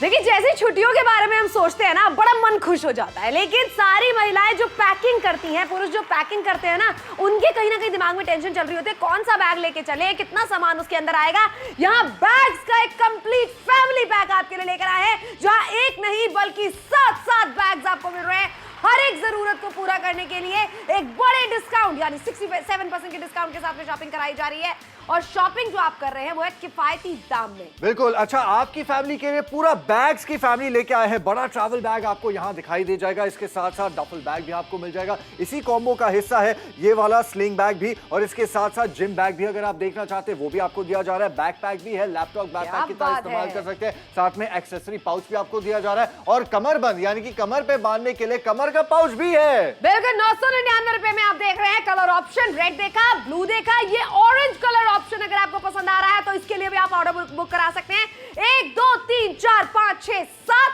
देखिए जैसे छुट्टियों के बारे में हम सोचते हैं ना, बड़ा मन खुश हो जाता है। लेकिन सारी महिलाएं जो पैकिंग करती हैं, पुरुष जो पैकिंग करते हैं ना, उनके कहीं ना कहीं दिमाग में टेंशन चल रही होती है, कौन सा बैग लेके चले, कितना सामान उसके अंदर आएगा। यहाँ बैग्स का एक कंप्लीट फैमिली पैक आपके लिए लेकर आए हैं, जहां एक नहीं बल्कि 7 बैग्स आपको मिल रहे हैं। हर एक जरूरत को पूरा करने के लिए एक बड़े डिस्काउंट यानी 67% के डिस्काउंट के साथ में शॉपिंग कराई जा रही है। और शॉपिंग जो आप कर रहे हैं वो है किफायती दाम में। बिल्कुल। अच्छा, आपकी फैमिली के लिए पूरा बैग्स की फैमिली लेके आए हैं। बड़ा ट्रैवल बैग आपको यहाँ दिखाई दे जाएगा, इसके साथ साथ डफल बैग भी आपको मिल जाएगा। इसी कॉम्बो का हिस्सा है ये वाला स्लिंग बैग भी, और इसके साथ साथ जिम बैग भी अगर आप देखना चाहते हैं वो भी आपको दिया जा रहा है। बैक पैक भी है, लैपटॉप बैकपैक की तरह इस्तेमाल कर सकते हैं। साथ में एक्सेसरी पाउच भी आपको दिया जा रहा है, और कमरबंद यानी कि कमर पे बांधने के लिए कमर का पाउच भी है। बिल्कुल 999 रुपए में आप देख रहे हैं। कलर ऑप्शन रेड देखा, ब्लू देखा, ये ऑरेंज कलर ऑप्शन अगर आपको पसंद आ रहा है तो इसके लिए भी आप ऑर्डर बुक करा सकते हैं। 1 2 3 4 5 6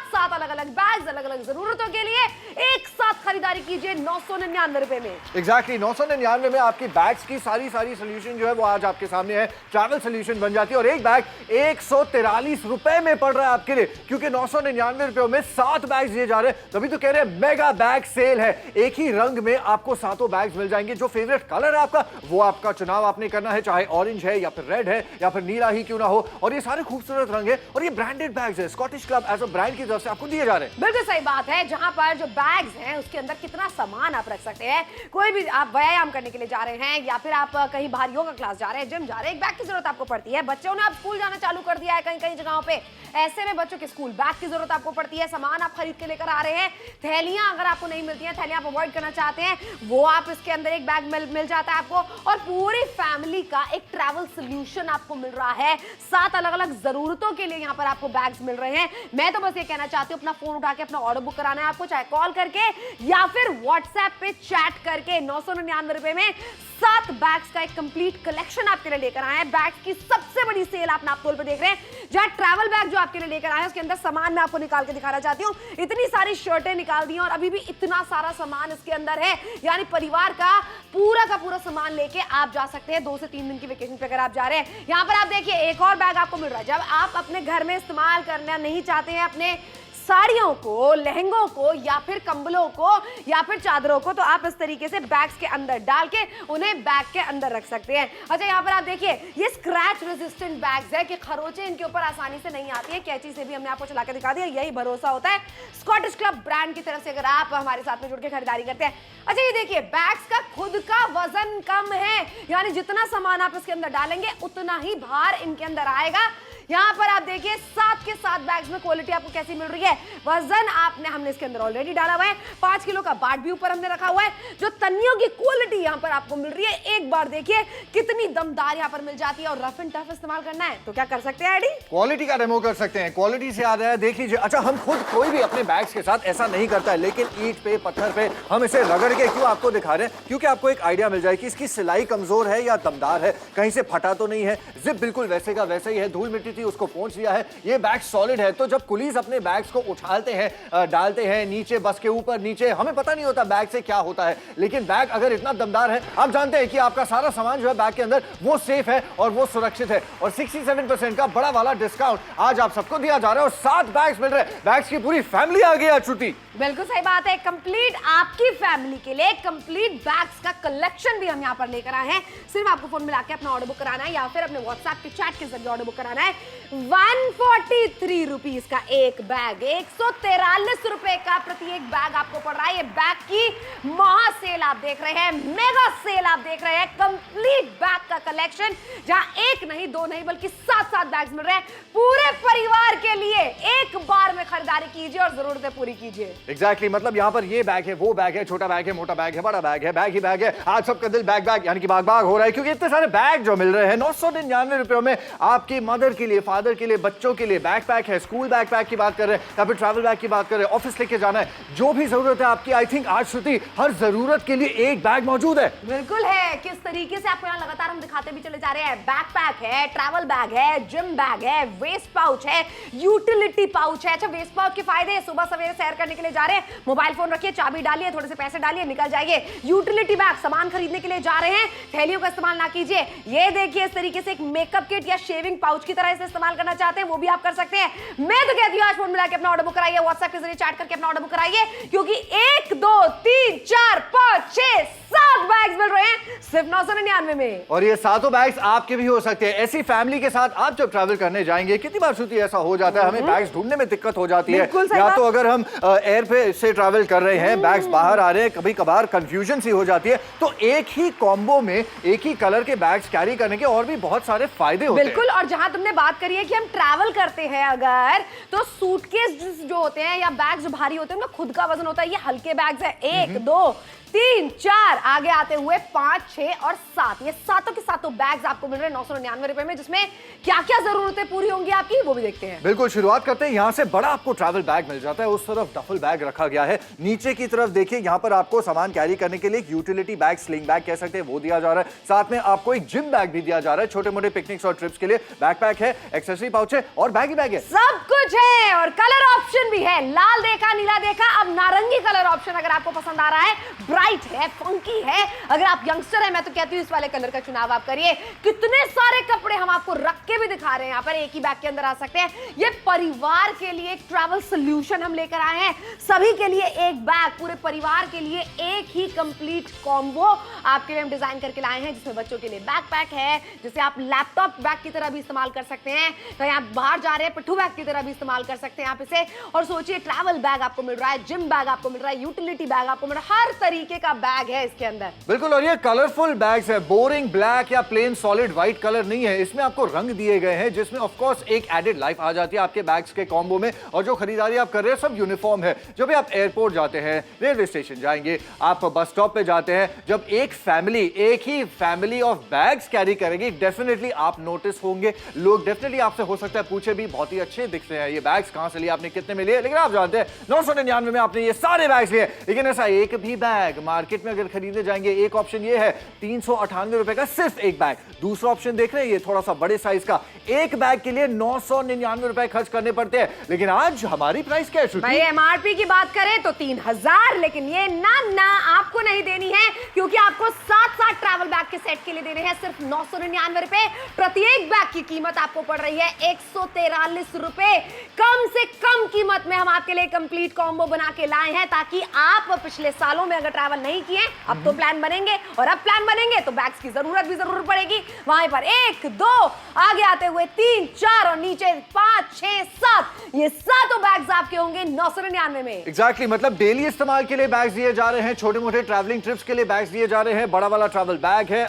7 अलग अलग बैग्स, अलग अलग जरूरतों के लिए एक साथ खरीदारी कीजिए 999 रुपए में। एग्जैक्टली 999 में आपकी बैग्स की सारी सोल्यूशन जो है वो आज आपके सामने है। ट्रैवल सोल्यूशन बन जाती है, और एक बैग 143 रुपए में पड़ रहा है आपके लिए, क्योंकि 999 रुपए में 7 बैग्स दिए जा रहे हैं। तभी तो कह रहे हैं मेगा बैग सेल है। एक ही रंग में आपको 7 बैग्स मिल जाएंगे। जो फेवरेट कलर है आपका, वो आपका चुनाव आपने करना है, चाहे ऑरेंज है या फिर रेड है या फिर नीला ही क्यों ना हो। और ये सारे खूबसूरत रंग है, और ये ब्रांडेड बैग्स है। Scottish Club as a brand की तरफ से आपको दिए जा रहे हैं। बिल्कुल सही बात है। जहां पर जो बैग्स हैं उसके अंदर कितना सामान आप रख सकते हैं। कोई भी आप व्यायाम करने के लिए जा रहे हैं, या फिर आप कहीं बाहर योगा क्लास जा रहे हैं, जिम जा रहे हैं, एक बैग की जरूरत आपको पड़ती है। बच्चों ने आप स्कूल जाना चालू कर दिया है कहीं कहीं जगहों पे, ऐसे में बच्चों के स्कूल बैग की जरूरत आपको पड़ती है। सामान आप खरीद के लेकर आ रहे हैं। थैलियां अगर आपको नहीं मिलती हैं, थैलियां आप अवॉइड करना चाहते हैं, वो आप इसके अंदर एक बैग मिल जाता है आपको। और पूरी फैमिली का एक ट्रैवल सोल्यूशन आपको मिल रहा है। 7 अलग अलग जरूरतों के लिए यहाँ पर आपको बैग्स मिल रहे हैं। मैं तो बस ये कहना चाहती हूँ, अपना फोन उठा के अपना ऑर्डर बुक कराना है आपको, चाहे कॉल करके या फिर व्हाट्सएप पे चैट करके। 999 रुपए में 7 बैग्स का एक कंप्लीट कलेक्शन आपके लिए लेकर आए हैं। बैग्स की सबसे बड़ी सेल आप नापतोल पे देख रहे हैं, जहां ट्रैवल बैग जो आपके लिए लेकर आए हैं उसके अंदर सामान मैं आपको निकाल के दिखाना चाहती हूँ। इतनी सारी शर्टें निकाल दी हैं और अभी भी इतना सारा सामान इसके अंदर है, यानी परिवार का पूरा सामान लेके आप जा सकते हैं 2 से 3 दिन की वेकेशन पे अगर आप जा रहे हैं। यहाँ पर आप देखिए एक और बैग आपको मिल रहा है। जब आप अपने घर में इस्तेमाल करना नहीं चाहते हैं अपने साड़ियों को, लहंगों को, या फिर कंबलों को, या फिर चादरों को, तो आप इस तरीके से बैग्स के अंदर डाल के उन्हें बैग के अंदर रख सकते हैं। अच्छा, यहाँ पर आप देखिए ये स्क्रैच रेजिस्टेंट बैग्स है कि खरोचे इनके ऊपर आसानी से नहीं आती है। कैंची से भी हमने आपको चला के दिखा दिया, यही भरोसा होता है स्कॉटिश क्लब ब्रांड की तरफ से अगर आप हमारे साथ में जुड़ के खरीदारी करते हैं। अच्छा, ये देखिए बैग्स का खुद का वजन कम है, यानी जितना सामान आप इसके अंदर डालेंगे उतना ही भार इनके अंदर आएगा। यहाँ पर आप देखिए 7 के 7 बैग्स में क्वालिटी आपको कैसी मिल रही है। वजन हमने इसके अंदर ऑलरेडी डाला हुआ है। 5 किलो का बाट भी ऊपर हमने रखा हुआ है। जो तनियों की क्वालिटी यहाँ पर आपको मिल रही है, एक बार देखिए कितनी दमदार यहाँ पर मिल जाती है। और रफ एंड टफ इस्तेमाल करना है तो क्या कर सकते हैं एडी? क्वालिटी का डेमो कर सकते हैं। क्वालिटी से याद है, देख लीजिए। अच्छा, हम खुद कोई भी अपने बैग्स के साथ ऐसा नहीं करता है, लेकिन ईंट पे पत्थर पे हम इसे रगड़ के क्यों आपको दिखा रहे हैं, क्योंकि आपको एक आइडिया मिल जाए कि इसकी सिलाई कमजोर है या दमदार है, कहीं से फटा तो नहीं है। जिप बिल्कुल वैसे का वैसे ही है, धूल मिट्टी थी उसको पोंछ लिया है। ये बैग सॉलिड है, तो जब कुलीज अपने बैग्स को उछालते हैं, डालते हैं नीचे, बस के ऊपर नीचे, हमें पता नहीं होता बैग से क्या होता है। लेकिन बैग अगर इतना दमदार है, आप जानते हैं कि आपका सारा सामान जो है बैग के अंदर वो सेफ है और वो सुरक्षित है। और 67% का बड़ा वाला डिस्काउंट आज आप सबको दिया जा रहा है, और 7 बैग्स मिल रहे हैं। बैग्स की पूरी फैमिली आ गई आज छुट्टी। बिल्कुल सही बात है। कंप्लीट आपकी फैमिली के लिए कंप्लीट बैग्स का कलेक्शन भी हम यहाँ पर लेकर आए हैं। सिर्फ आपको फोन मिला के अपना ऑर्डर बुक कराना है, या फिर अपने व्हाट्सएप के चैट के जरिए ऑर्डर बुक कराना है। 143 रुपीज का एक बैग, 143 रुपए का प्रति एक बैग आपको पड़ रहा है। ये बैग की महा सेल आप देख रहे हैं, मेगा सेल आप देख रहे हैं। कंप्लीट बैग का कलेक्शन, जहां एक नहीं, 2 नहीं, बल्कि 7 बैग्स मिल रहे हैं पूरे परिवार के लिए। एक बार में खरीदारी कीजिए और जरूरतें पूरी कीजिए। एग्जैक्टली मतलब यहाँ पर ये बैग है, वो बैग है, छोटा बैग है, मोटा बैग है, बड़ा बैग है, बैग ही बैग है। आज सबका दिल बैग यानी कि बाग हो रहा है, क्योंकि इतने सारे बैग जो मिल रहे हैं 999 रुपयों में। आपकी मदर के लिए, फादर के लिए, बच्चों के लिए बैकपैक है, स्कूल बैकपैक की बात कर रहे हैं, या फिर ट्रैवल बैग की बात कर रहे हैं, ऑफिस लेके जाना है, जो भी जरूरत है आपकी। आई थिंक आज श्रुति हर जरूरत के लिए एक बैग मौजूद है। बिल्कुल है। किस तरीके से आपको यहाँ लगातार हम दिखाते भी चले जा रहे हैं। बैकपैक है, ट्रैवल बैग है, जिम बैग है, वेस्ट पाउच है, यूटिलिटी पाउच है। अच्छा, वेस्ट पाउच के फायदे, सुबह सवेरे सैर करने के लिए जा रहे हैं, मोबाइल फोन रखिए, चाबी डालिए, थोड़े से पैसे डालिए, निकल जाइए। यूटिलिटी बैग, सामान खरीदने के लिए जा रहे हैं, थैलियों का इस्तेमाल ना कीजिए। ये देखिए इस तरीके से एक मेकअप किट या शेविंग पाउच की तरह इसे इस्तेमाल करना चाहते हैं वो भी आप कर सकते हैं। मैं तो कहती हूं आज फोन मिला के अपना ऑर्डर बुक कराइए, व्हाट्सएप के जरिए चैट करके अपना ऑर्डर बुक कराइए, क्योंकि 1 2 3 4 5 6 7 बैग्स मिल रहे हैं सिर्फ 999 में। और ये सातों बैग्स आपके भी हो सकते हैं। ऐसी फैमिली के साथ आप जब ट्रैवल करने जाएंगे, कितनी बार श्रुति ऐसा हो जाता है हमें बैग्स ढूंढने में दिक्कत हो जाती है, या तो अगर हम एयर पे से ट्रैवल कर रहे हैं, बैग्स बाहर आ रहे हैं, कभी कभार कंफ्यूजन सी हो जाती है। तो एक ही कॉम्बो में एक ही कलर के बैग्स कैरी करने के और भी बहुत सारे फायदे होते हैं। बिल्कुल, और जहां तुमने बात करी है कि हम ट्रैवल करते हैं अगर, तो सूटकेस जो होते हैं या बैग जो भारी होते हैं उनका खुद का वजन होता है। ये हल्के बैग्स है, 1 2 3 4 आगे आते हुए 5 6 और 7, ये सातों के सातों बैग्स आपको मिल रहे हैं 999 रुपए में, जिसमें क्या क्या जरूरतें पूरी होंगी आपकी वो भी देखते हैं। बिल्कुल, शुरुआत करते हैं यहाँ से। बड़ा आपको ट्रैवल बैग मिल जाता है, उस तरफ डफल बैग रखा गया है, नीचे की तरफ देखिए यहाँ पर आपको सामान कैरी करने के लिए एक यूटिलिटी बैग, स्लिंग बैग कह सकते हैं, वो दिया जा रहा है। साथ में आपको एक जिम बैग भी दिया जा रहा है, छोटे मोटे पिकनिक्स और ट्रिप्स के लिए। बैकपैक है, एक्सेसरी पाउच है और बैग ही बैग है, सब कुछ है। और कलर ऑप्शन भी है, लाल देखा, नीला देखा, अब नारंगी कलर ऑप्शन अगर आपको पसंद आ रहा है, ब्राइट है, फंकी है, अगर आप यंगस्टर है मैं तो कहती हूँ इस वाले कलर का चुनाव आप करिए। कितने सारे कपड़े हम आपको रख के भी दिखा रहे हैं, यहाँ पर एक ही बैग के अंदर आ सकते हैं। ये परिवार के लिए एक ट्रैवल सोल्यूशन हम लेकर आए हैं, सभी के लिए एक बैग, पूरे परिवार के लिए एक ही कंप्लीट कॉम्बो आपके लिए हम डिजाइन करके लाए हैं, जिसमें बच्चों के लिए बैकपैक है, जिसे आप लैपटॉप बैग की तरह भी इस्तेमाल कर सकते हैं, तो आप बाहर जा रहे हैं पिट्ठू बैग की तरह भी इस्तेमाल कर सकते हैं आप इसे। और सोचिए ट्रैवल बैग आपको मिल रहा है, जिम बैग आपको मिल रहा है, यूटिलिटी बैग आपको मिल रहा है, हर तरीके का बैग है इसके अंदर। बिल्कुल। और ये कलरफुल बैग्स है, बोरिंग ब्लैक या प्लेन सॉलिड व्हाइट कलर नहीं है, इसमें आपको रंग दिए गए हैं, जिसमें ऑफ कोर्स एक एडेड लाइफ आ जाती है आपके बैग्स के कॉम्बो में। और जो खरीदारी आप कर रहे हैं सब यूनिफॉर्म है। जब भी आप एयरपोर्ट जाते हैं, रेलवे स्टेशन जाएंगे, आप बस स्टॉप पे जाते हैं, जब एक ही फैमिली ऑफ बैग्स कैरी करेगी, डेफिनेटली आप नोटिस होंगे, लोग डेफिनेटली आपसे हो सकता है पूछे भी, बहुत ही अच्छे दिखते हैं ये बैग्स, कहां से लिए आपने, कितने में लिए? लेकिन आप जानते हैं 999 में आपने ये सारे बैग्स लिए। लेकिन ऐसा एक भी बैग मार्केट में अगर खरीदने जाएंगे, एक ऑप्शन ये है 398 रुपए का सिर्फ एक बैग, दूसरा ऑप्शन देख रहे हैं ये थोड़ा सा बड़े साइज का, एक बैग के लिए 999 रुपए खर्च करने पड़ते हैं। लेकिन आज हमारी प्राइस क्या है? भाई एमआरपी की बात करें तो 3000, लेकिन ये ना आपको नहीं देनी है, क्योंकि आपको 7 ट्रैवल बैग के सेट के लिए देने हैं सिर्फ 999 रुपए। प्रत्येक बैग की कीमत आपको पड़ रही है 143 रुपए। कम से कम कीमत में हम आपके लिए कंप्लीट कॉम्बो बना के लाए हैं, ताकि आप पिछले सालों में अगर ट्रैवल नहीं किए, अब तो प्लान बनेंगे, और अब प्लान बनेंगे तो बैग्स की जरूरत भी जरूर पड़ेगी। वहां पर 1 2 आगे आते हुए 3 4 और नीचे 5 6 7, ये सातों बैग्स आपके होंगे 999 में। एग्जैक्टली, मतलब डेली इस्तेमाल के लिए बैग्स दिए जा रहे हैं, छोटे मोटे ट्रैवलिंग ट्रिप्स के लिए बैग्स दिए जा रहे हैं। बड़ा वाला ट्रैवल बैग है,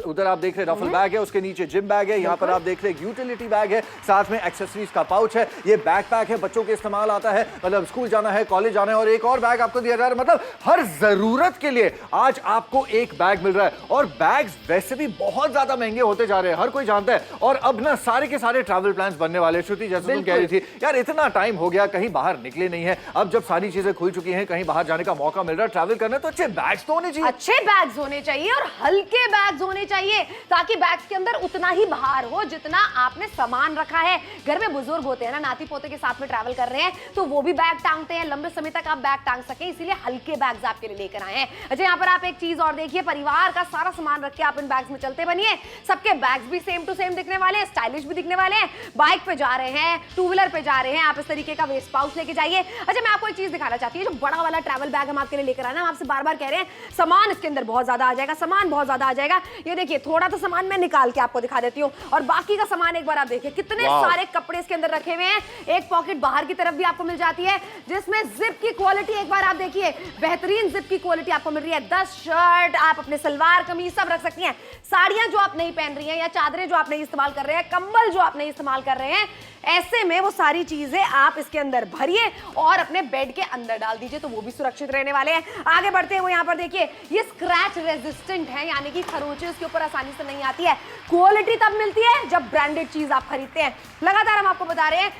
उधर आप देख रहे हैं रफल बैग है, उसके नीचे जिम बैग है, यहाँ पर आप देख रहे हैं यूटिलिटी बैग है, साथ में एक्सेसरीज का पाउच है, ये बैकपैक है, बच्चों के इस्तेमाल आता है, मतलब स्कूल जाना है, कॉलेज जाना है, और एक और बैग आपको दिया जा रहा है। मतलब हर जरूरत के लिए आज आपको एक बैग मिल रहा है। और बैग्स वैसे भी बहुत ज्यादा महंगे होते जा रहे हैं, हर कोई जानता है, और अब ना सारे के सारे ट्रैवल प्लान्स बनने वाले। श्रुति, जैसे तुम कह रही थी यार, इतना टाइम हो गया, कहीं बाहर निकले नहीं है, अब जब सारी चीजें खुल चुकी हैं, कहीं बाहर जाने का मौका मिल रहा है, ट्रैवल करना, तो अच्छे बैग्स तो होने चाहिए, अच्छे बैग्स होने चाहिए और हल्के बैग्स होने चाहिए, ताकि बैग्स के अंदर उतना ही भार हो जितना आपने सामान रखा है। घर में बुजुर्ग होते हैं ना, नाती पोते के साथ में ट्रैवल कर रहे हैं, तो वो भी बैग टांगते हैं, लंबे समय तक आप बैग टांग सके, इसीलिए हल्के बैग्स आपके लिए लेकर आए हैं। अच्छा, यहाँ पर आप एक चीज और देखिए, परिवार का सारा सामान रख के आप इन बैग्स में चलते बनिए, सबके बैग्स भी सेम टू सेम दिखने वाले हैं, स्टाइलिश भी दिखने वाले हैं। बाइक पे जा रहे हैं, टू व्हीलर पे जा रहे हैं, आप इस तरीके का वेस्ट पाउच लेके जाइए। अच्छा, मैं आपको एक चीज दिखाना चाहती हूँ, जो बड़ा वाला ट्रैवल बैग हम आपके लिए लेकर आए ना, हम आपसे बार बार कह रहे हैं सामान इसके अंदर बहुत ज्यादा आ जाएगा, सामान बहुत ज्यादा आ जाएगा। ये देखिए, थोड़ा तो सामान मैं निकाल के आपको दिखा देती हूँ, और बाकी का सामान एक बार आप देखिए, कितने सारे कपड़े इसके अंदर रखे हुए हैं। एक पॉकेट बाहर की तरफ भी आपको मिल जाती है, जिसमें जिप की क्वालिटी एक बार आप देखिए, बेहतरीन जिप की क्वालिटी आपको मिल रही है। 10 शर्ट, आप अपने सलवार कमीज सब रख सकती हैं, साड़ियां जो आप नहीं पहन रही हैं, या चादरें जो आप नहीं इस्तेमाल कर रहे हैं, कंबल जो आप नहीं इस्तेमाल कर रहे हैं, ऐसे में वो सारी चीजें आप इसके अंदर भरिए और अपने बेड के अंदर डाल दीजिए, तो वो भी सुरक्षित रहने वाले हैं। आगे बढ़ते हैं, वो यहाँ पर देखिए, ये स्क्रैच रेजिस्टेंट है, यानी कि खरोंचे उसके ऊपर आसानी से नहीं आती है। क्वालिटी तब मिलती है जब ब्रांडेड चीज आप खरीदते हैं। लगातार हम आपको बता रहे हैं,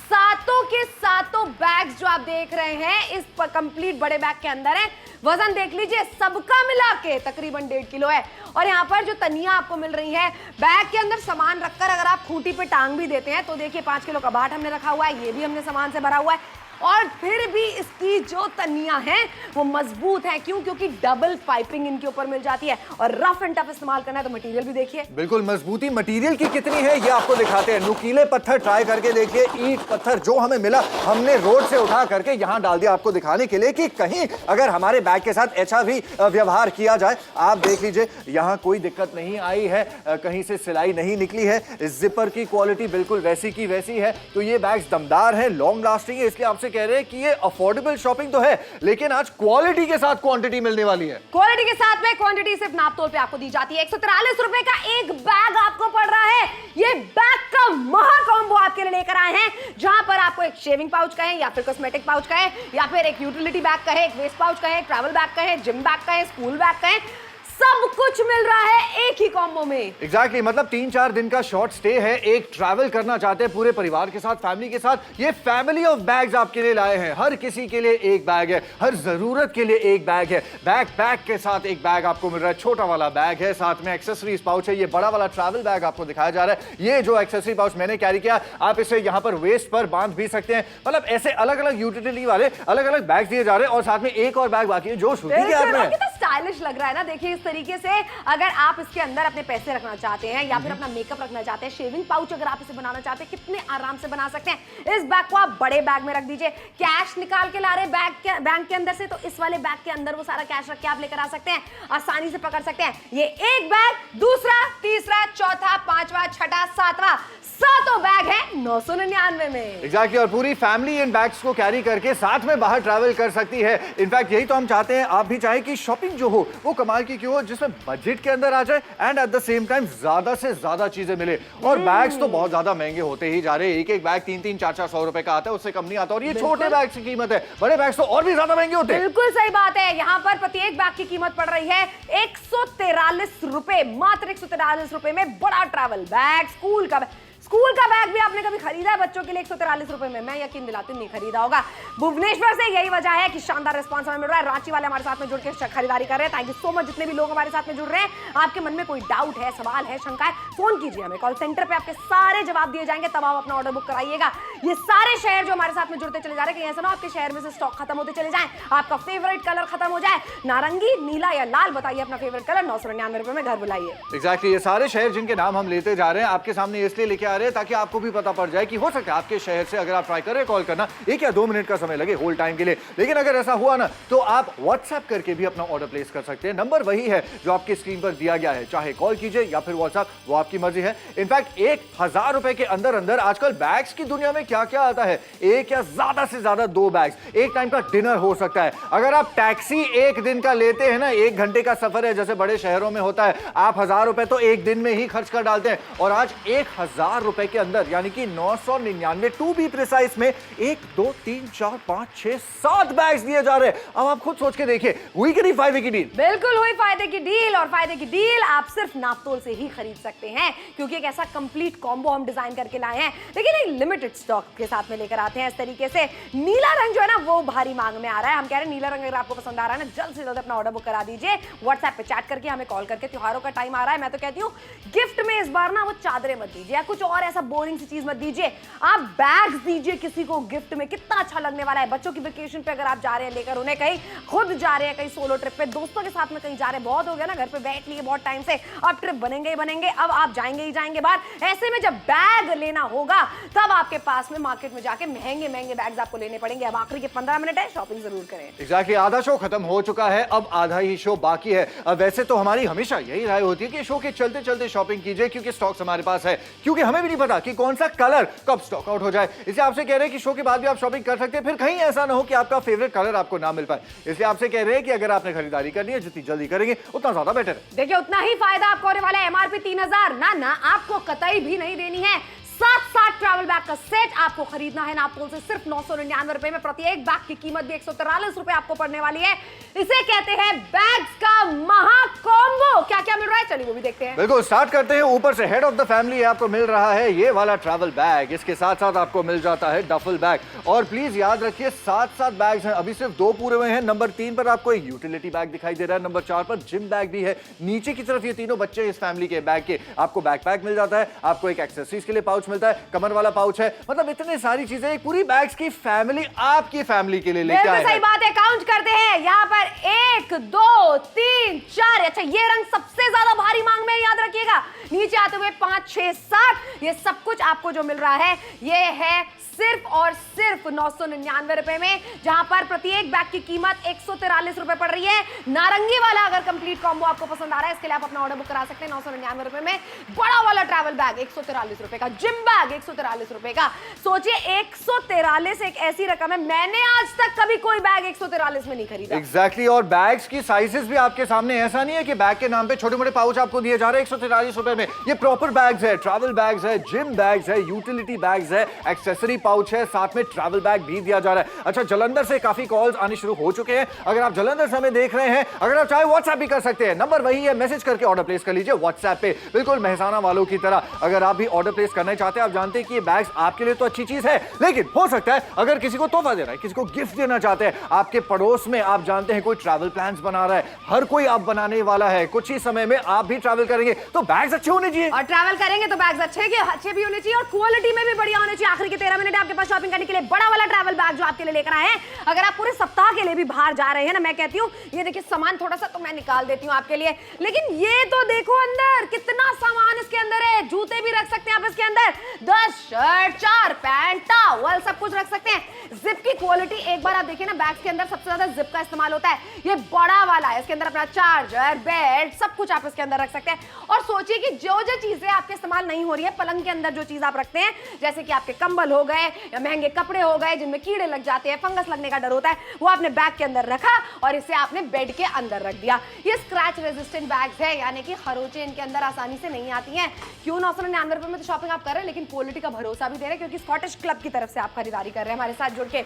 सातों के सातों बैग्स जो आप देख रहे हैं इस कंप्लीट बड़े बैग के अंदर है। वजन देख लीजिए, सबका मिला के तकरीबन 1.5 किलो है। और यहाँ पर जो तनिया आपको मिल रही है, बैग के अंदर सामान रखकर अगर आप खूंटी पे टांग भी देते हैं, तो देखिए 5 किलो का बाट हमने रखा हुआ है, ये भी हमने सामान से भरा हुआ है। और फिर भी इसकी जो तनियां हैं वो मजबूत हैं। क्यों? क्योंकि डबल पाइपिंग इनके ऊपर मिल जाती है। और रफ एंड टफ इस्तेमाल करना है तो मटेरियल भी देखिए। बिल्कुल, मजबूती मटेरियल की कितनी है ये आपको दिखाते हैं। नुकीले पत्थर ट्राई करके देखिए, ईंट पत्थर जो हमें मिला हमने रोड से उठा करके यहां डाल दिया आपको दिखाने के लिए कि कहीं अगर हमारे बैग के साथ ऐसा भी व्यवहार किया जाए। आप देख लीजिए, यहां कोई दिक्कत नहीं आई है, कहीं से सिलाई नहीं निकली है, जिपर की क्वालिटी बिल्कुल वैसी की वैसी है। तो ये बैग्स दमदार है, लॉन्ग लास्टिंग है, इसलिए आपसे कह रहे हैं कि ये अफोर्डेबल शॉपिंग तो है, लेकिन आज क्वालिटी के साथ क्वांटिटी मिलने वाली है। क्वालिटी के साथ में क्वांटिटी सिर्फ नाप तोल पे आपको दी जाती है। 143 रुपए का एक बैग आपको पड़ रहा है। ये बैग का महा कॉम्बो आपके लिए लेकर आए हैं, जहां पर आपको एक शेविंग पाउच कहें या फिर कॉस्मेटिक पाउच कहें या फिर एक यूटिलिटी बैग कहें, एक वेस्ट पाउच कहें, ट्रैवल बैग कहें, जिम बैग कहें, स्कूल बैग कहें, सब कुछ मिल रहा है एक ही कॉम्बो में। एग्जैक्टली, मतलब 3-4 दिन का शॉर्ट स्टे है, एक ट्रैवल करना चाहते हैं पूरे परिवार के साथ, फैमिली के साथ, ये फैमिली ऑफ बैग्स आपके लिए लाए हैं। हर किसी के लिए एक बैग है, हर जरूरत के लिए एक बैग है। बैग पैक के साथ एक बैग आपको मिल रहा है, छोटा वाला बैग है, साथ में एक्सेसरीज पाउच है। ये बड़ा वाला ट्रैवल बैग आपको दिखाया जा रहा है। ये जो एक्सेसरी पाउच मैंने कैरी किया, आप इसे यहाँ पर वेस्ट पर बांध भी सकते हैं। मतलब ऐसे अलग अलग यूटिलिटी वाले अलग अलग बैग दिए जा रहे हैं। और साथ में एक और बैग बाकी है जो श्रुति के हाथ में है। स्टाइलिश लग रहा है ना, देखिए इस तरीके से। अगर आप इसके अंदर अपने पैसे रखना चाहते हैं या फिर अपना मेकअप रखना चाहते हैं, शेविंग पाउच अगर आप इसे बनाना चाहते हैं, कितने आराम से बना सकते हैं। इस बैग को आप बड़े बैग में रख दीजिए। कैश निकाल के ला रहे बैंक के अंदर से, तो इस वाले बैग के अंदर वो सारा कैश रख के आप लेकर आ सकते हैं, आसानी से पकड़ सकते हैं। ये एक बैग, दूसरा, तीसरा, चौथा, पांचवा, छठा, सातवां, सातों बैग है 999 में। एग्जैक्टली, और पूरी फैमिली इन बैग्स को कैरी करके साथ में बाहर ट्रैवल कर सकती है। इनफैक्ट यही तो हम चाहते हैं, आप भी चाहें कि शॉपिंग जो हो वो कमाल की क्यों हो, जिसमें बजट के अंदर आ जाए and at the same time ज्यादा से ज्यादा चीजें मिले। और बैग्स तो बहुत ज्यादा महंगे होते ही जा रहे हैं, एक एक बैग 300, 400 रुपए का आता है, उससे कम नहीं आता। और ये छोटे बैग की कीमत है, बड़े बैग्स तो और भी ज्यादा महंगे होते हैं। बिल्कुल सही बात है। यहाँ पर प्रत्येक बैग की कीमत पड़ रही है 143 रुपए, मात्र 143 रुपए में बड़ा ट्रैवल बैग, स्कूल का बैग भी आपने कभी खरीदा है बच्चों के लिए 143 रुपए में? मैं यकीन दिलाती हूं नहीं खरीदा होगा। भुवनेश्वर से यही वजह है कि शानदार रिस्पांस हमें मिल रहा है। रांची वाले हमारे साथ में जुड़ के खरीदारी कर रहे हैं। थैंक यू सो मच जितने भी लोग हमारे साथ में जुड़ रहे हैं। आपके मन में कोई डाउट है, सवाल है, शंका है, फोन कीजिए हमें, कॉल सेंटर पे आपके सारे जवाब दिए जाएंगे, तब आप अपना ऑर्डर बुक कराइएगा। ये सारे शहर जो हमारे साथ में जुड़ते चले जा रहे हैं, ऐसा ना आपके शहर में से स्टॉक खत्म होते चले जाए, आपका फेवरेट कलर खत्म हो जाए, नारंगी, नीला या लाल, बताइए अपना फेवरेट कलर, 999 रुपए में घर बुलाइए। एग्जैक्टली, ये सारे शहर जिनके नाम हम लेते जा रहे हैं आपके सामने इसलिए लेके आ रहे हैं ताकि आपको भी पता पड़ जाए कि हो सकता है आपके शहर से अगर आप ट्राई कर रहे हैं कॉल करना, 1 या 2 मिनट का समय लगे होल्ड टाइम के लिए। लेकिन अगर ऐसा हुआ ना तो आप व्हाट्सएप करके भी अपना ऑर्डर प्लेस कर सकते हैं। नंबर वही है जो आपकी स्क्रीन पर दिया गया है, चाहे कॉल कीजिए या फिर व्हाट्सएप, वो आपकी मर्जी है। इनफैक्ट 1000 रुपए के अंदर अंदर आजकल बैग्स की दुनिया में क्या क्या आता है, एक या ज्यादा से ज्यादा 2 बैग्स, एक टाइम का डिनर हो सकता है। अगर आप टैक्सी एक दिन का लेते हैं ना, 1 घंटे का सफर है जैसे बड़े शहरों में होता है, आप 1000 रुपए तो एक दिन में ही खर्च कर डालते हैं। और आज 1000 रुपए के अंदर यानी कि 999 टू बी प्रिसाइज में 1, 2, 3, 4, 5, 6, 7 बैग्स दिए जा रहे हैं। अब आप खुद सोच के देखिए, हुई कि नहीं फायदे की डील? बिल्कुल हुई फायदे की डील, और फायदे की डील आप सिर्फ नापतोल से ही खरीद सकते हैं, क्योंकि एक ऐसा कंप्लीट कॉम्बो हम डिजाइन करके लाए हैं, लेकिन एक लिमिटेड स्टॉक के साथ में लेकर आते हैं। इस तरीके से नीला रंग जो है ना वो भारी मांग में आ रहा है। हम कह रहे हैं नीला रंग अगर आपको पसंद आ रहा है ना, जल्द से जल्द अपना ऑर्डर बुक करा दीजिए, व्हाट्सएप पे चैट करके हमें कॉल करके। त्योहारों का टाइम आ रहा है, मैं तो कहती हूँ गिफ्ट में इस बार ना वो चादरें मत दीजिए या कुछ और ऐसा बोरिंग सी चीज मत दीजिए, आप बैग्स दीजिए किसी को गिफ्ट में। कितना अच्छा लगने वाला है। बच्चों की वेकेशन पे अगर आप जा रहे हैं लेकर उन्हें, कहीं खुद जा रहे हैं, कहीं सोलो ट्रिप पे दोस्तों के साथ में कहीं जा रहे हैं, बहुत हो गया ना घर पे बैठ लिए बहुत टाइम से, अब ट्रिप बनेंगे ही बनेंगे, अब आप जाएंगे ही जाएंगे बाहर। ऐसे में जब बैग लेना होगा तब आपके पास में मार्केट में जाके महंगे महंगे बैग्स आपको लेने पड़ेंगे। अब आखिरी के 15 मिनट है, शॉपिंग जरूर करें। एग्जैक्टली, आधा शो खत्म हो चुका है, अब आधा ही शो बाकी है। अब वैसे तो हमारी हमेशा यही राय होती है कि शो के चलते चलते शॉपिंग कीजिए, क्योंकि स्टॉक्स हमारे पास है, क्योंकि हमें भी नहीं पता कि कौन सा कलर कब स्टॉक आउट हो जाए। इसलिए आपसे कह रहे हैं कि शो के बाद भी आप शॉपिंग कर सकते हैं, फिर कहीं ऐसा ना हो कि आपका फेवरेट कलर आपको ना मिल पाए। इसलिए आपसे कह रहे हैं कि अगर आपने खरीदारी करनी है, जितनी जल्दी करेंगे उतना ज्यादा बेटर है। देखिए उतना ही फायदा आपको होने वाला है। एमआरपी 3000 ना आपको कतई भी नहीं देनी है। 7 ट्रैवल बैग का सेट आपको खरीदना है नापतोल से सिर्फ 999 रुपए में। प्रत्येक बैग की कीमत भी 143 रुपए आपको पड़ने वाली है। इसे कहते हैं बैग्स का महा कॉम्बो। क्या क्या मिल रहा है, चलिए वो भी देखते हैं। बिल्कुल, स्टार्ट करते हैं ऊपर से। हेड ऑफ द फैमिली आपको मिल रहा है ये वाला ट्रैवल बैग, इसके साथ साथ आपको मिल जाता है डफल बैग। और प्लीज याद रखिए 7 बैग्स हैं, अभी सिर्फ 2 पूरे हुए हैं। नंबर 3 पर आपको एक यूटिलिटी बैग दिखाई दे रहा है, नंबर 4 पर जिम बैग भी है। नीचे की तरफ ये तीनों बच्चे इस फैमिली के बैग के आपको बैकपैक मिल जाता है, आपको एक एक्सेसरीज के लिए पाउच मिलता है, कमर वाला पाउच है, मतलब इतनी सारी चीजें, एक पूरी बैग्स की फैमिली आपकी फैमिली के लिए लेके आए हैं। सही बात है, काउंट करते हैं यहाँ पर 1 2 3 4। अच्छा, ये रंग सबसे ज्यादा भारी मांग में है, याद रखिएगा। नीचे आते हुए 5 6 7, ये सब कुछ आपको जो मिल रहा है ये है सिर्फ और सिर्फ 999 रुपए में, जहां पर प्रत्येक बैग की कीमत 143 रुपए पड़ रही है। नारंगी वाला अगर कंप्लीट कॉम्बो आपको पसंद आ रहा है, इसके लिए आप अपना ऑर्डर बुक करा सकते हैं 999 रुपए में। बड़ा वाला ट्रैवल बैग 143 रुपए का, जिम बैग 143 रुपए का। सोचिए 143 एक ऐसी रकम है, मैंने आज तक कभी कोई बैग 143 में नहीं खरीदा। एग्जैक्टली, और बैग्स की साइजेस भी आपके सामने, ऐसा नहीं है कि बैग के नाम पे छोटे मोटे पाउच आपको दिए जा रहे हैं 143 रुपए में। ये प्रॉपर बैग्स है, ट्रैवल बैग्स है, जिम बैग्स है, यूटिलिटी बैग्स है, एक्सेसरी पाउच है, साथ में ट्रैवल बैग भी दिया जा रहा है। अच्छा, जलंधर से काफी कॉल्स आने शुरू हो चुके हैं। अगर आप जलंधर से हमें देख रहे हैं, अगर आप चाहे व्हाट्सएप भी कर सकते हैं, नंबर वही है, मैसेज करके ऑर्डर प्लेस कर लीजिए व्हाट्सएप पे, बिल्कुल मेहसाना वालों की तरह। अगर आप भी ऑर्डर प्लेस करना चाहते हैं, आप जानते हैं कि ये बैग्स आपके लिए तो अच्छी चीज है, लेकिन हो सकता है अगर किसी को तोहफा देना है, किसी को गिफ्ट देना चाहते हैं, आपके पड़ोस में आप जानते हैं कोई ट्रैवल प्लान्स बना रहा है, हर कोई आप बनाने वाला है, कुछ ही समय में आप भी ट्रैवल करेंगे, तो बैग्स अच्छे होने चाहिए। और ट्रैवल करेंगे तो बैग्स अच्छे भी होने चाहिए और क्वालिटी में भी बढ़िया होने चाहिए। आखिरी के 13 मिनट आपके पास शॉपिंग करने के लिए बड़ा वाला ट्रैवल बैग जो आपके लिए लेकर आए हैं। अगर आप पूरे सप्ताह के लिए भी बाहर जा रहे हैं ना, मैं कहती हूँ ये देखिए सामान थोड़ा सा तो मैं निकाल देती हूँ आपके लिए, लेकिन ये तो देखो अंदर कितना सामान इसके अंदर है। जूते भी रख सकते हैं आप इसके अंदर, 10 शर्ट, 4 पैंट, टॉवल, सब कुछ रख सकते हैं। जिप की क्वालिटी एक बार आप देखिए ना, बैग्स के अंदर सबसे ज्यादा जिप का इस्तेमाल होता है। ये बड़ा वाला है, इसके अंदर अपना चार्जर, बेल्ट, सब कुछ आप इसके अंदर रख सकते हैं। और सोचिए कि जो जो चीजें आपके इस्तेमाल नहीं हो रही है, पलंग के अंदर जो चीज आप रखते हैं, जैसे कि आपके कंबल हो गए या महंगे कपड़े हो गए जिनमें कीड़े लग जाते हैं, फंगस लगने का डर होता है, वो आपने बैग के अंदर रखा और इसे आपने बेड के अंदर रख दिया। ये स्क्रैच रेजिस्टेंट बैग्स है, यानी कि खरोंचे इनके अंदर आसानी से नहीं आती हैं। क्यों 999 रुपए में तो शॉपिंग आप कर रहे हैं, लेकिन क्वालिटी का भरोसा भी दे रहे हैं, क्योंकि स्कॉटिश क्लब की तरफ से आप खरीदारी कर रहे हैं हमारे साथ जुड़ के।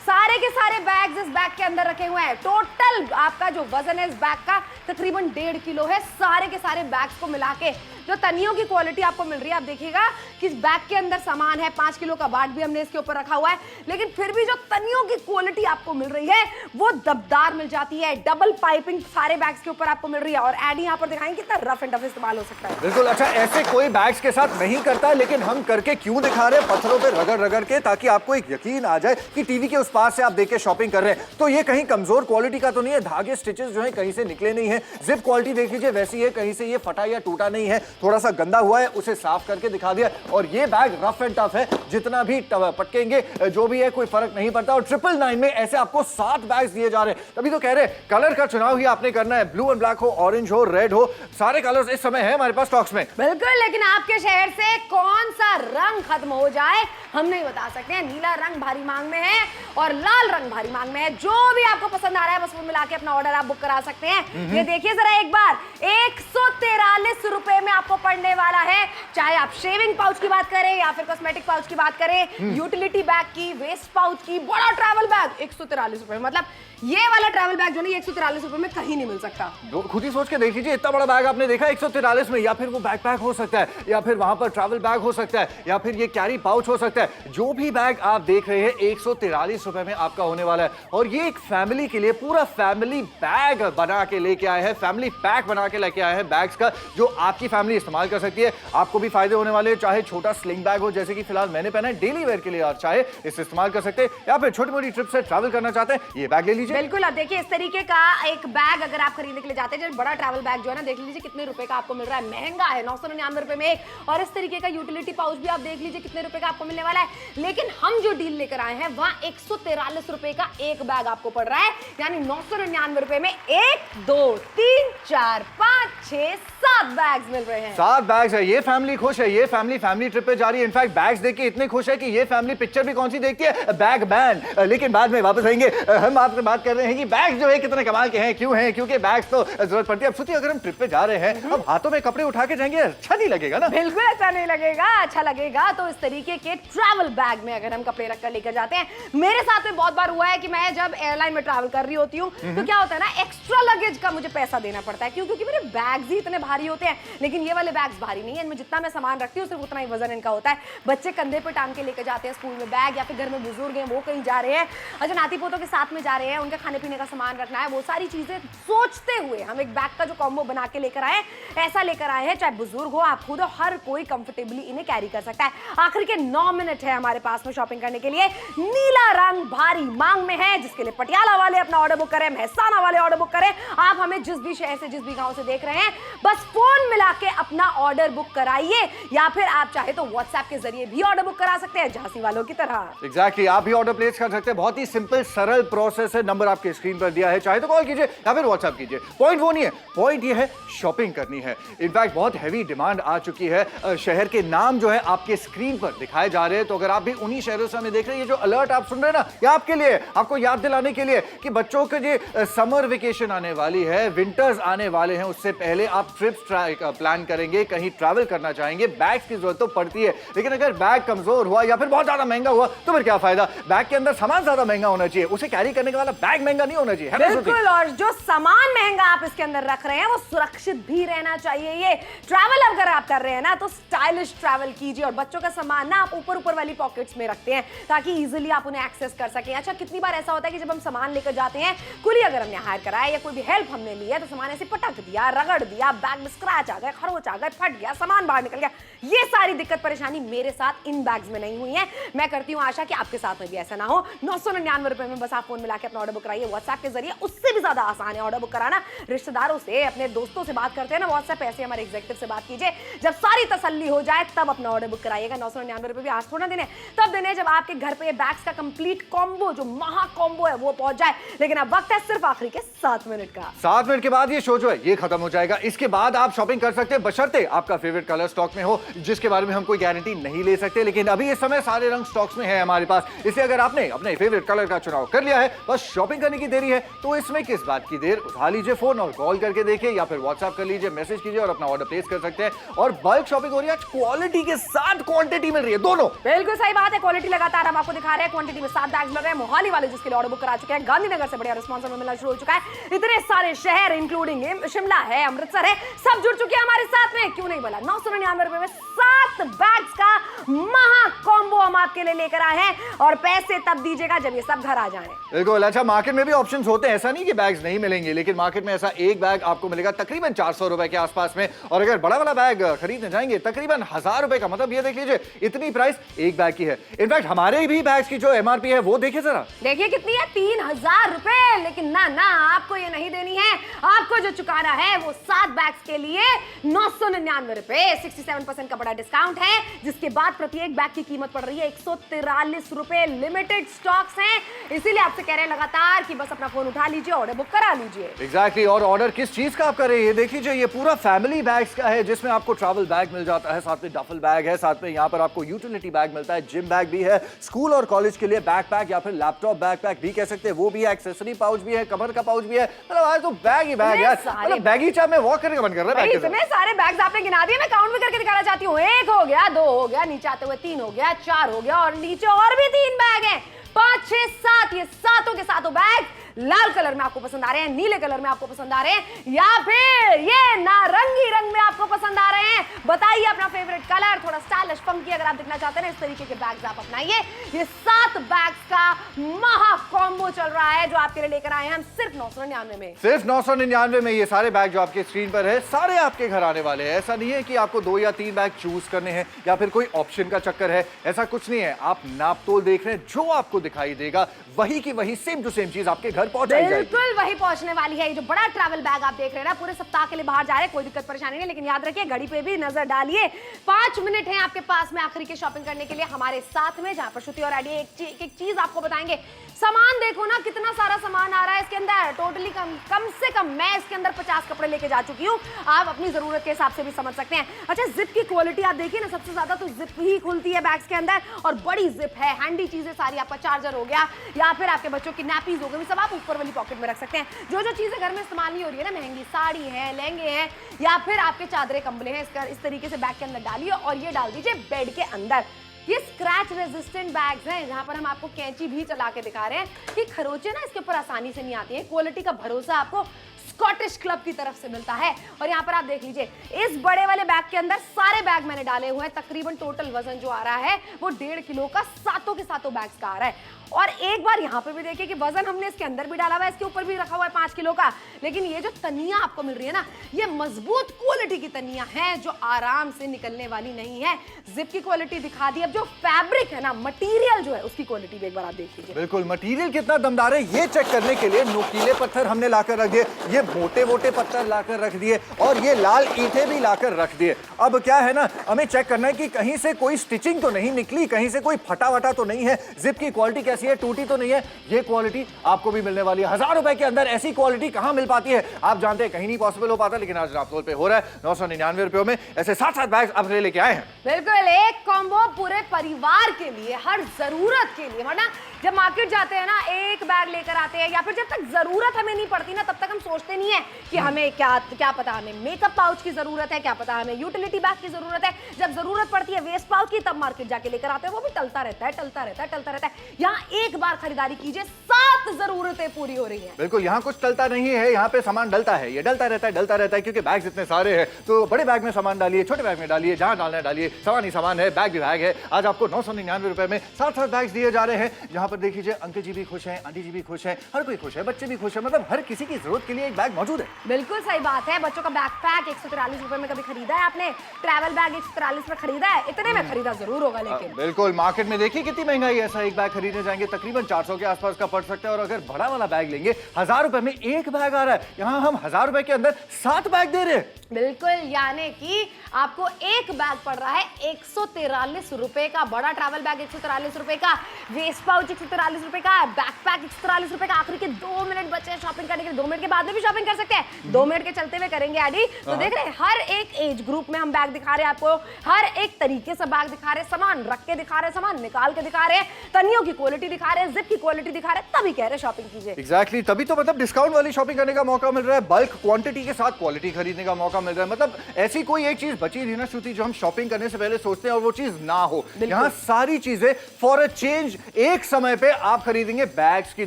सारे के सारे बैग्स इस बैग के अंदर रखे हुए हैं। टोटल आपका जो वजन है इस बैग का तकरीबन 1.5 किलो है। सारे के सारे बैग्स को मिला के जो तनियों की क्वालिटी आपको मिल रही है, आप देखिएगा कि इस बैग के अंदर सामान है, 5 किलो का बाट भी हमने इसके ऊपर रखा हुआ है, लेकिन फिर भी जो तनियों की क्वालिटी आपको मिल रही है वो दबदार मिल जाती है। डबल पाइपिंग सारे बैग्स के ऊपर आपको मिल रही है। और एडी यहाँ पर दिखाएंगे कितना रफ एंड टफ इस्तेमाल हो सकता है। बिल्कुल। अच्छा, ऐसे कोई बैग्स के साथ नहीं करता है, लेकिन हम करके क्यों दिखा रहे हैं, पत्थरों पे रगड़ रगड़ के, ताकि आपको एक यकीन आ जाए कि टीवी के उस पार से आप देख के शॉपिंग कर रहे हैं तो ये कहीं कमजोर क्वालिटी का तो नहीं है। धागे स्टिचेस जो है कहीं से निकले नहीं है। जिप क्वालिटी देख लीजिए वैसी है, कहीं से ये फटा या टूटा नहीं है। थोड़ा सा गंदा हुआ है, उसे साफ करके दिखा दिया। और ये बैग रफ एंड टफ है, जितना भी पटकेंगे जो भी है कोई फर्क नहीं पड़ता। और 999 में ऐसे आपको 7 बैग्स दिए जा रहे हैं। तभी तो कह रहे हैं कलर का चुनाव ही आपने करना है। ब्लू एंड ब्लैक हो, ऑरेंज हो, रेड हो, सारे कलर्स इस समय है हमारे पास स्टॉक्स में। बिल्कुल, लेकिन आपके शहर से कौन सा रंग खत्म हो जाए हम नहीं बता सकते हैं। नीला रंग भारी मांग में है और लाल रंग भारी मांग में है। जो भी आपको पसंद आ रहा है बस वो मिला के अपना ऑर्डर आप बुक करा सकते हैं। ये देखिए जरा एक बार, 143 रुपए में आपको पड़ने वाला है। चाहे आप शेविंग पाउच की बात करें या फिर कॉस्मेटिक पाउच की बात करें, यूटिलिटी बैग की, वेस्ट पाउच की, बड़ा ट्रैवल बैग 143 रुपए। मतलब ये वाला ट्रैवल बैग जो नहीं 143 रुपए में कहीं नहीं मिल सकता। खुद ही सोच के देख लीजिए, इतना बड़ा बैग आपने देखा 143 में, या फिर वो बैकपैक हो सकता है, या फिर वहां पर ट्रैवल बैग हो सकता है, या फिर ये कैरी पाउच हो सकता है। जो भी बैग आप देख रहे हैं 143 रुपए में आपका होने वाला है। और ये एक फैमिली के लिए पूरा फैमिली बैग बना के लेके आए हैं, फैमिली पैक बना के लेके आए हैं बैग्स का, जो आपकी फैमिली इस्तेमाल कर सकती है। आपको भी फायदे होने वाले, चाहे छोटा स्लिंग बैग हो जैसे कि फिलहाल मैंने पहना है डेली वेयर के लिए, और चाहे इसे इस्तेमाल कर सकते हैं, या फिर छोटी मोटी ट्रिप से ट्रैवल करना चाहते हैं, ये बैग ले लीजिए। बिल्कुल, अब देखिए इस तरीके का एक बैग अगर आप खरीदने के लिए जाते हैं, जो बड़ा ट्रैवल बैग जो है ना, देख लीजिए कितने रुपए का आपको मिल रहा है। महंगा है, 999 रुपए में एक। और इस तरीके का यूटिलिटी पाउच भी आप देख लीजिए कितने रुपए का आपको मिलने वाला है। लेकिन हम जो डील लेकर आए हैं वहां 143 रुपए का एक बैग आपको पड़ रहा है, यानी 999 रुपए में 1 2 3 4 5 6 7 बैग्स मिल रहे हैं। 7 बैग्स है। ये फैमिली खुश है, ये फैमिली ट्रिप पे जा रही है। इनफैक्ट बैग्स देख के इतने खुश है कि ये फैमिली पिक्चर भी कौन सी देखती है, बैग बैन। लेकिन बाद में वापस आएंगे, हम आपसे बात कर रहे हैं कि बैग जो है कितने कमाल के हैं, क्यों हैं, क्योंकि बैग्स तो जरूरत पड़ती है। अब सोचिए अगर हम ट्रिप पे जा रहे हैं, अब हाथों में कपड़े उठा के जाएंगे, अच्छा नहीं लगेगा ना। बिल्कुल अच्छा नहीं लगेगा। अच्छा लगेगा तो इस तरीके के ट्रैवल बैग में अगर हम कपड़े रखकर लेकर जाते हैं। मेरे साथ में बहुत बार हुआ है कि मैं जब एयरलाइन में ट्रैवल कर रही होती हूँ तो क्या होता है ना, एक्स्ट्रा लगेज का मुझे पैसा देना पड़ता है। क्यों? क्योंकि मेरे बैग्स ही इतने भारी होते हैं। लेकिन ये वाले बैग्स भारी नहीं है, इनमें जितना मैं सामान रखती हूँ सिर्फ उतना ही वजन इनका होता है। बच्चे कंधे पे टांग के लेकर जाते हैं स्कूल में बैग, या फिर घर में बुजुर्ग हैं वो कहीं जा रहे हैं, अच्छा नाती पोतों के साथ में जा रहे हैं, उनके खाने पीने का सामान रखना है, वो सारी चीजें सोचते हुए हम एक बैग का जो कॉम्बो बना के लेकर आए, ऐसा लेकर आए हैं चाहे बुजुर्ग हो, आप खुद हो, हर कोई कंफर्टेबली इन्हें कैरी कर सकता है। आखिर के 9 मिनट है हमारे पास में शॉपिंग करने के लिए। नीला रंग भारी मांग में है, जिसके लिए पटियाला वाले अपना ऑर्डर बुक करें, मेहसाना वाले ऑर्डर बुक करें। आप हमें जिस भी शहर से, जिस भी गांव से देख रहे हैं, बस फोन मिला के अपना ऑर्डर बुक कराइए, या फिर आप चाहे तो व्हाट्सएप के जरिए भी ऑर्डर बुक करा सकते हैं, झांसी वालों की तरह। एग्जैक्टली, आप भी ऑर्डर प्लेस कर सकते हैं। बहुत ही सिंपल सरल प्रोसेस है। नंबर आपके स्क्रीन पर दिया है, चाहे तो कॉल कीजिए या फिर व्हाट्सएप कीजिए। पॉइंट वो नहीं है, पॉइंट ये है शॉपिंग करनी है। इनफैक्ट बहुत हैवी डिमांड आ चुकी है। शहर के नाम जो है आपके स्क्रीन पर दिखाए जा रहे हैं, तो अगर आप भी उन्हीं शहरों से हमें देख रहे हैं, ये जो अलर्ट आप सुन रहे हैं ना, ये आपके लिए, आपको याद दिलाने के लिए कि बच्चों के जो समर वेकेशन आने वाली है, विंटर्स आने वाले हैं, उससे पहले आप ट्रिप्स प्लान करेंगे, कहीं ट्रैवल करना चाहेंगे, बैग्स की जरूरत तो पड़ती है। लेकिन अगर बैग कमजोर हुआ या फिर बहुत ज्यादा महंगा हुआ तो फिर क्या फायदा। बैग के अंदर सामान ज्यादा महंगा होना चाहिए, उसे कैरी करने वाला बैग महंगा नहीं होना चाहिए। बिल्कुल, और जो सामान महंगा आप इसके अंदर रख रहे हैं वो सुरक्षित भी रहना चाहिए। ये ट्रैवल अगर आप कर रहे हैं ना तो स्टाइलिश ट्रैवल कीजिए, और बच्चों का सामान ना आप ऊपर वाली पॉकेट्स में रखते हैं ताकि इजीली आप उन्हें एक्सेस कर सकें। अच्छा, कितनी बार ऐसा होता है कि जब हम सामान लेकर जाते हैं, कुली अगर हमने हायर कराया या कोई भी हेल्प हमने ली है, तो सामान ऐसे पटक दिया, रगड़ दिया, बैग में स्क्रैच आ गए, खरोच आ गए, फट गया, सामान बाहर निकल गया। ये सारी दिक्कत परेशानी मेरे साथ इन बैग्स में नहीं हुई है। मैं करती हूँ आशा कि आपके साथ में भी ऐसा ना हो। 999 रुपए में बस आप फोन मिला के अपना ऑर्डर बुक कराइए व्हाट्सएप के जरिए। उससे भी ज्यादा आसान है ऑर्डर बुक कराना। रिश्तेदारों से, अपने दोस्तों से बात करते हैं ना व्हाट्सएप, ऐसे हमारे एग्जीक्यूटिव से बात कीजिए। जब सारी तसल्ली हो जाए तब अपना ऑर्डर बुक कराइएगा। 999 रुपए भी आज थोड़ा देने, तब देने जब आपके घर पे बैग्स का कंप्लीट कॉम्बो, जो महा कॉम्बो है, वो पहुंच जाए। लेकिन अब वक्त है सिर्फ आखिरी के 7 मिनट का। 7 मिनट के बाद ये शो जो है ये खत्म हो जाएगा। इसके बाद आप शॉपिंग कर सकते हैं, बशर्ते आपका फेवरेट कलर स्टॉक में हो, जिसके बारे में हम कोई गारंटी नहीं ले सकते। लेकिन अभी इस समय सारे रंग स्टॉक्स में है हमारे पास, इसलिए अगर आपने अपने फेवरेट कलर का चुनाव कर लिया है, बस शॉपिंग करने की देरी है, तो इसमें किस बात की देर। उठा लीजिए फोन और कॉल करके देखिए, या फिर व्हाट्सएप कर लीजिए, मैसेज कीजिए और अपना ऑर्डर प्लेस कर सकते हैं। और बल्क शॉपिंग हो रही है, क्वालिटी के साथ क्वांटिटी मिल रही है, दोनों। बिल्कुल सही बात है, क्वालिटी लगातार हम आपको दिखा रहे हैं। क्वांटिटी में 7 बैग्स मिल रहे हैं। मोहाली वाले जिसके लिए ऑर्डर बुक करा चुके हैं, गांधीनगर से बढ़िया रिस्पॉन्स हमें मिलना शुरू हो चुका है। इतने सारे शहर इंक्लूडिंग शिमला है, अमृतसर है, सब जुड़ चुके हैं हमारे साथ में। क्यों नहीं बोला, 999 रुपए में 7 बैग्स का महा कॉम्बो हम आपके लिए लेकर आए हैं, और पैसे तब दीजिएगा जब ये सब घर आ जाएं। बिल्कुल। अच्छा, मार्केट में भी ऑप्शंस होते हैं, ऐसा नहीं कि बैग्स नहीं मिलेंगे, लेकिन मार्केट में ऐसा एक बैग आपको मिलेगा तकरीबन 400 रुपए के आसपास में। और अगर बड़ा वाला बैग खरीदने जाएंगे तकरीबन 1000 रुपए का। मतलब ये देख लीजिए, इतनी प्राइस एक बैग की है। इनफैक्ट हमारे भी बैग्स की जो एमआरपी है वो देखिए जरा, देखिए कितनी है, 3000 रुपए। लेकिन ना ना, आपको ये नहीं देनी है। आपको जो चुकाना है वो 7 बैग्स के लिए 999 रुपए। 67% का बड़ा डिस्काउंट है, जिसके बाद प्रत्येक बैग की कीमत पड़ रही है 143 रुपए। लिमिटेड स्टॉक्स हैं, इसीलिए आपसे कह रहे हैं लगातार कि बस अपना फोन उठा लीजिए, ऑर्डर बुक करा लीजिए। एग्जैक्टली। और ऑर्डर किस चीज का आप कर रहे हैं, ये देख लीजिए, ये पूरा फैमिली बैग्स का है, जिसमें आपको ट्रैवल बैग मिल जाता है, साथ में डफल बैग है, साथ में यहाँ पर आपको यूटिलिटी बैग मिलता है, जिम बैग भी है, स्कूल और कॉलेज के लिए बैकपैक या फिर लैपटॉप बैकपैक भी कह सकते हैं, वो भी है, एक्सेसरी पाउच भी है, कमर का पाउच भी है। मतलब आज तो बैग ही बैग यार, मतलब बैगी चाप में वॉक करने का मन कर रहा है। इतने सारे बैग्स आपने गिना दिए, मैं काउंट भी करके दिखाना चाहती हूँ। 1 हो गया, 2 हो गया, नीचे आते हुए 3 हो गया, 4 हो गया, और नीचे और भी 3 बैग हैं। 5, 6, 7, ये सातों के सातों बैग लाल कलर में आपको पसंद आ रहे हैं, नीले कलर में आपको पसंद आ रहे हैं, या फिर ये नारंगी रंग में आपको पसंद आ रहे हैं। बताइए अपना फेवरेट कलर, थोड़ा स्टाइलिश फंकी अगर आप दिखना चाहते हैं, इस तरीके के बैग्स आप अपनाइए। ये 7 बैग्स का महा कॉम्बो चल रहा है, जो आपके लिए लेकर आए हैं हम सिर्फ 999 में। सिर्फ 999 में ये सारे बैग जो आपके स्क्रीन पर है, सारे आपके घर आने वाले हैं। ऐसा नहीं है कि आपको 2 या 3 बैग चूज करने हैं या फिर कोई ऑप्शन का चक्कर है, ऐसा कुछ नहीं है। आप नाप तोल देख रहे हैं, जो आपको दिखाई देगा वही की वही सेम टू सेम चीज आपके घर पहुंचाई जाएगी। बिल्कुल वही पहुंचने वाली है। ये जो बड़ा ट्रैवल बैग आप देख रहे हैं ना, पूरे सप्ताह के लिए बाहर जा रहे हैं, कोई दिक्कत परेशानी नहीं। लेकिन याद रखिए, घड़ी पे भी नजर डालिए। 5 मिनट हैं आपके पास में आखिरी की शॉपिंग करने के लिए हमारे साथ में, जहां पर श्रुति और आडी एक चीज आपको बताएंगे। सामान देखो ना, कितना सारा सामान आ रहा है इसके अंदर। टोटली कम से कम मैं इसके अंदर 50 कपड़े लेके जा चुकी हूँ। आप अपनी जरूरत के हिसाब से भी समझ सकते हैं। अच्छा, जिप की क्वालिटी आप देखिए ना, सबसे ज्यादा तो जिप ही खुलती है बैग्स के अंदर, और बड़ी जिप है। हैंडी चीजें सारी, आपका चार्जर हो गया या फिर आपके बच्चों की नैपीज हो गई, सब आप ऊपर वाली पॉकेट में रख सकते हैं। जो चीजें घर में इस्तेमाल नहीं हो रही है ना, महंगी साड़ी है, लहंगे हैं, या फिर आपके चादरें कंबले हैं, इस तरीके से बैग के अंदर डालिए और ये डाल दीजिए बेड के अंदर। ये स्क्रैच रेजिस्टेंट बैग्स हैं, जहां पर हम आपको कैंची भी चला के दिखा रहे हैं कि खरोचे ना इसके ऊपर आसानी से नहीं आती है। क्वालिटी का भरोसा आपको स्कॉटिश क्लब की तरफ से मिलता है। और यहाँ पर आप देख लीजिए, इस बड़े वाले बैग के अंदर सारे बैग मैंने डाले हुए हैं। तकरीबन टोटल वजन जो आ रहा है वो 1.5 किलो का सातों के सातों बैग्स का आ रहा है। और एक बार यहाँ पे भी देखिए कि वजन हमने इसके अंदर भी डाला हुआ है, इसके ऊपर भी रखा हुआ है 5 किलो का। लेकिन ये जो तनिया आपको मिल रही है ना, ये मजबूत क्वालिटी की तनिया है जो आराम से निकलने वाली नहीं है। जिप की क्वालिटी दिखा दी। अब जो फैब्रिक है ना, मटेरियल जो है उसकी क्वालिटी भी एक बार आप देख लीजिए। बिल्कुल, मटेरियल कितना दमदार है ये चेक करने के लिए नुकीले पत्थर हमने लाकर रख दिए, ये मोटे मोटे पत्थर लाकर रख दिए और ये लाल ईंटें भी लाकर रख दिए। अब क्या है ना, हमें चेक करना है कि कहीं से कोई स्टिचिंग तो नहीं निकली, कहीं से कोई फटा वटा तो नहीं है, जिप की क्वालिटी कैसी है, टूटी तो नहीं है। ये क्वालिटी आपको भी मिलने वाली है। 1000 रुपए के अंदर ऐसी क्वालिटी कहां मिल पाती है आप जानते हैं, कहीं नहीं पॉसिबल हो पाता, लेकिन आज नापतोल पे हो रहा है। 999 रुपयों में ऐसे 7-7 बैग आप लेके आए हैं। बिल्कुल, एक कॉम्बो पूरे परिवार के लिए, हर जरूरत के लिए। वरना जब मार्केट जाते हैं ना, एक बैग लेकर आते हैं, या फिर जब तक जरूरत हमें नहीं पड़ती ना, तब तक हम सोचते नहीं है कि हमें क्या पता हमें मेकअप पाउच की जरूरत है, क्या पता हमें यूटिलिटी बैग की जरूरत है। जब जरूरत पड़ती है वेस्ट पाउच की, तब मार्केट जाके लेकर आते हैं। वो भी टलता रहता है। यहाँ एक बार खरीदारी कीजिए, 7 जरूरतें पूरी हो रही हैं। बिल्कुल, यहाँ कुछ टलता नहीं है, यहाँ पे सामान डलता है, ये डलता रहता है क्योंकि बैग्स इतने सारे हैं। तो बड़े बैग में सामान डालिए, छोटे बैग में डालिए, जहां डालना डालिए, सामान ही सामान है, बैग भी बैग है। आज आपको 999 रुपए में 7-7 बैग्स दिए जा रहे हैं, जहां पर देख लीजिए अंकल जी भी खुश हैं, आंटी जी भी खुश हैं, हर कोई खुश है, बच्चे भी खुश है, मतलब हर किसी की जरूरत के लिए एक बैग मौजूद है। बिल्कुल सही बात है। बच्चों का बैकपैक 143 रुपए में कभी खरीदा है आपने? ट्रैवल बैग 143 में खरीदा है? इतने में खरीदा जरूर होगा। लेकिन बिल्कुल, मार्केट में देखिए कितनी महंगाई है। ऐसा एक बैग खरीदने जाएंगे तकरीबन 400 के आसपास का पड़ सकता है, और अगर बड़ा वाला बैग लेंगे 1000 रुपए में एक बैग आ रहा है। यहाँ हम 1000 रुपए के अंदर 7 बैग दे रहे हैं। बिल्कुल, यानी कि आपको एक बैग पड़ रहा है 143 रुपए का। बड़ा ट्रैवल बैग 143 रुपए का, वेस्ट पाउच 143 रुपए का, बैकपैक 143 रुपए का। आखिरी के 2 मिनट बचे हैं शॉपिंग करने के लिए। 2 मिनट के बाद में भी शॉपिंग कर सकते हैं, 2 मिनट के चलते हुए करेंगे आदि। तो देख रहे हैं, हर एक एज ग्रुप में हम बैग दिखा रहे हैं आपको, हर एक तरीके से बैग दिखा रहे हैं, सामान रख के दिखा रहे हैं, सामान निकाल के दिखा रहे हैं, तनियों की क्वालिटी दिखा रहे हैं, जिप की क्वालिटी दिखा रहे हैं, तभी कह रहे हैं शॉपिंग कीजिए। एग्जैक्टली, तभी तो मतलब डिस्काउंट वाली शॉपिंग करने का मौका मिल रहा है, बल्क क्वांटिटी के साथ क्वालिटी खरीदने का मौका मिल रहा है। मतलब ऐसी कोई एक चीज बची नहीं ना श्रुति जो हम शॉपिंग करने से पहले सोचते हैं और वो चीज ना हो। यहाँ सारी चीजें फॉर अ चेंज एक समय पे आप खरीदेंगे बैग्स की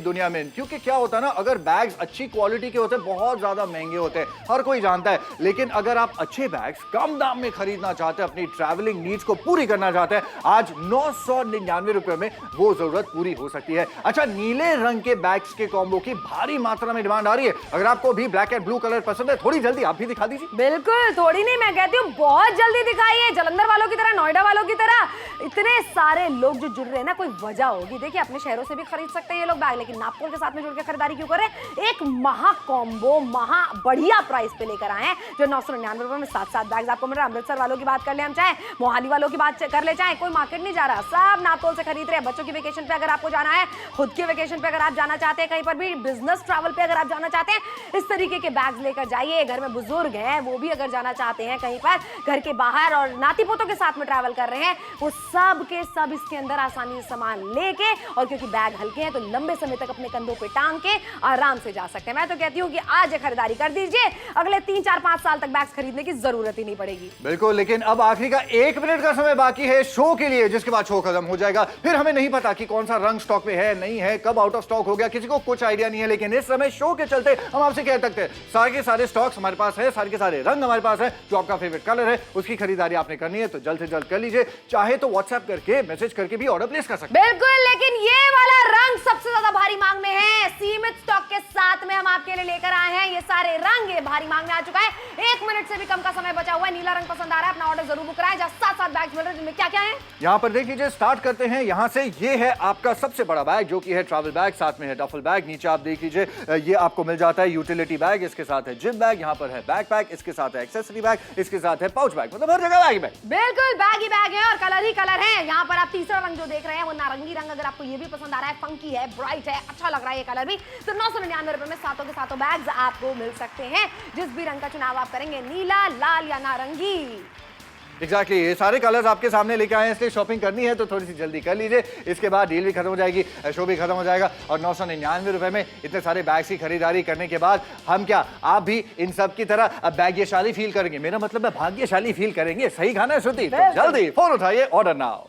दुनिया में। क्योंकि क्या होता है ना, अगर बैग्स अच्छी क्वालिटी के होते हैं, बहुत ज्यादा महंगे होते हैं, हर कोई जानता है। लेकिन अगर आप अच्छे बैग्स कम दाम में खरीदना चाहते हैं, अपनी ट्रैवलिंग नीड्स को पूरी करना चाहते हैं, आज 999 रुपए में वो जरूरत पूरी हो सकती है। अच्छा, नीले रंग के बैग्स के कॉम्बो की भारी मात्रा में डिमांड आ रही है। अगर आपको भी ब्लैक एंड ब्लू कलर पसंद है, थोड़ी जल्दी आप भी दिखा दीजिए। बिल्कुल, थोड़ी नहीं, मैं कहती हूँ बहुत जल्दी दिखाइए। जलंधर वालों की तरह, नोएडा वालों की तरह इतने सारे लोग जो जुड़ रहे हैं ना, कोई वजह होगी। देखिए, अपने शहरों से भी खरीद सकते हैं ये लोग बैग, लेकिन नापतोल के साथ में जुड़ के खरीदारी क्यों करें? एक महा कॉम्बो, महा बढ़िया प्राइस पे लेकर आए हैं, जो 999 रुपए में 7-7 बैग्स आपको मिल रहा है। अमृतसर वालों की बात कर ले हम, चाहे मोहाली वालों की बात कर ले, चाहे कोई मार्केट नहीं जा रहा, सब नापतोल से खरीद रहे हैं। बच्चों की वेकेशन पे अगर आपको जाना है, खुद के वेकेशन पे अगर आप जाना चाहते हैं, कहीं पर भी बिजनेस ट्रैवल पे अगर आप जाना चाहते हैं, इस तरीके के बैग्स लेकर जाइए। घर में बुजुर्ग हैं, वो भी अगर जाना चाहते हैं कहीं पर घर के बाहर और नाती पोतों के साथ में ट्रैवल कर रहे हैं, वो सब के सब इसके अंदर आसानी से सामान लेके, और क्योंकि बैग हल्के हैं तो लंबे समय तक अपने कंधों पे टांग के आराम से जा सकते हैं। मैं तो कहती हूँ कि आज खरीदारी कर दीजिए, अगले 3-4-5 साल तक बैग्स खरीदने की जरूरत ही नहीं पड़ेगी। बिल्कुल, लेकिन अब आखिरी का 1 मिनट का समय बाकी है शो के लिए, जिसके बाद शो खत्म हो जाएगा। फिर हमें नहीं पता कि कौन सा रंग स्टॉक में है, नहीं है, कब आउट ऑफ स्टॉक हो गया, किसी को कुछ आइडिया नहीं है। लेकिन इस समय शो के चलते हम आपसे कह सकते हैं, सारे के सारे स्टॉक्स हमारे पास है, सारे के सारे रंग हमारे पास है। जो आपका फेवरेट कलर है उसकी खरीदारी आपने करनी है तो जल्द से जल्द कर लीजिए। चाहे तो व्हाट्सएप करके, मैसेज करके भी ऑर्डर प्लेस कर सकते हैं। बिल्कुल, लेकिन ये वाला रंग सबसे ज्यादा भारी मांग में है। सीमित स्टॉक के साथ में हम आपके लिए लेकर आए हैं ये सारे रंग, ये भारी मांग में आ चुका है। 1 मिनट से भी कम का समय बचा हुआ है। नीला रंग पसंद आ रहा है, अपना ऑर्डर जरूर बुक कराएं। जहां 7-7 बैग्स मिल रहे हैं, जिनमें क्या क्या है यहाँ पर देख लीजिए। स्टार्ट करते हैं यहाँ से। ये है आपका सबसे बड़ा बैग, जो कि है ट्रैवल बैग, साथ में है डफल बैग। नीचे आप देख लीजिए, ये आपको मिल जाता है यूटिलिटी बैग, इसके साथ है जिप बैग, यहाँ पर है बैकपैक, इसके साथ है एक्सेसरी बैग, इसके साथ है पाउच बैग, मतलब हर जगह बैग। बिल्कुल बैग ही बैग है और कलर ही कलर है। यहाँ पर आप तीसरा रंग जो देख रहे हैं वो नारंगी रंग, अगर आपको ये भी पसंद आ रहा है, फंकी है, ब्राइट है, अच्छा लग रहा है ये कलर भी, तो 999 रुपए में सातों के सातों बैग्स आपको मिल सकते हैं। जिस भी रंग का चुनाव आप करेंगे, नीला, लाल या नारंगी। एग्जैक्टली, ये सारे कलर्स आपके सामने लेके आए हैं, इसलिए शॉपिंग करनी है तो थोड़ी सी जल्दी कर लीजिए। इसके बाद डील भी खत्म हो जाएगी, शो भी खत्म हो जाएगा, और 999 रुपए में इतने सारे बैग्स की खरीदारी करने के बाद हम क्या, आप भी इन सब की तरह अब भाग्यशाली फील करेंगे। मेरा मतलब है भाग्यशाली फील करेंगे। सही खाना है श्रुति, तो जल्दी फोन उठाइए, ऑर्डर नाउ।